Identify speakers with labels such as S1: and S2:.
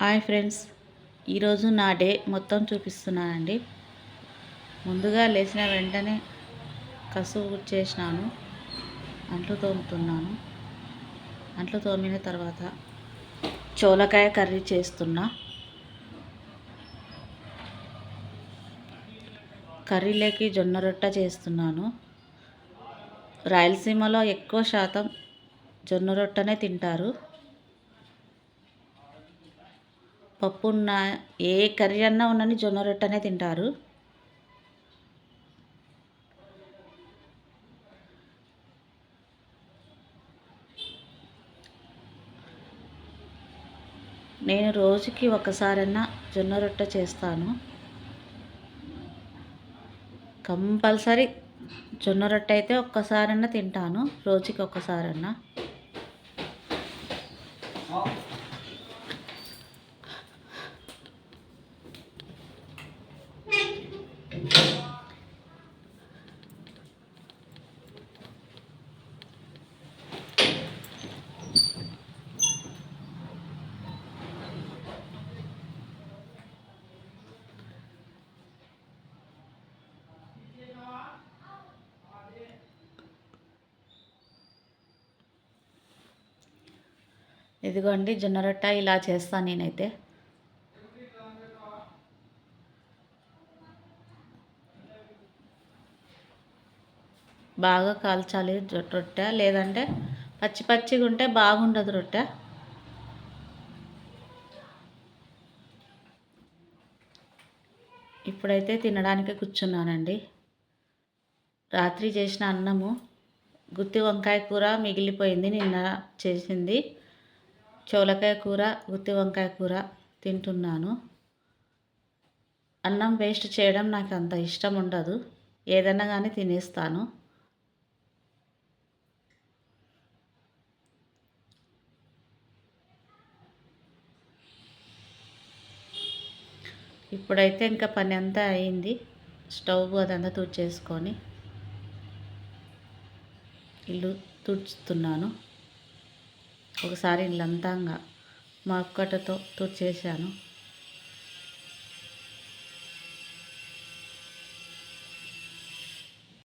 S1: Hi friends, ఈరోజు నా day మొత్తం చూపిస్తున్నానండి. ముందుగా లేచిన వెంటనే కసువు చేసినాను, అంట్లు తోముతున్నాను. అంట్లు తోమిన తర్వాత చోలకాయ కర్రీ చేస్తున్నా. కర్రీలోకి జొన్న రొట్టె చేస్తున్నాను. రాయలసీమలో ఎక్కువ శాతం జొన్న రొట్టెనే తింటారు. పప్పు ఉన్న ఏ కర్రీ అన్నా ఉన్నని జొన్న రొట్టెనే తింటారు. నేను రోజుకి ఒకసారన్నా జొన్న రొట్టె చేస్తాను. కంపల్సరీ జొన్న రొట్టె అయితే ఒక్కసారన్నా తింటాను, రోజుకి ఒక్కసారన్నా. ఇదిగోండి జొన్న రొట్టె ఇలా చేస్తాను నేనైతే. బాగా కాల్చాలి రొట్టె, లేదంటే పచ్చి పచ్చిగా ఉంటే బాగుండదు రొట్టె. ఇప్పుడైతే తినడానికి కూర్చున్నానండి. రాత్రి చేసిన అన్నము, గుత్తి వంకాయ కూర మిగిలిపోయింది, నిన్న చేసింది. చోలకాయ కూర, గుత్తి వంకాయ కూర తింటున్నాను. అన్నం వేస్ట్ చేయడం నాకు అంత ఇష్టం ఉండదు, ఏదన్నా కానీ తినేస్తాను. ఇప్పుడైతే ఇంకా పని అంతా అయింది. స్టవ్ అదంతా తుడిచేసుకొని ఇల్లు తుడుచుతున్నాను. ఒకసారి ఇల్లంతా మాపుకట్టతో తుడిచేసాను.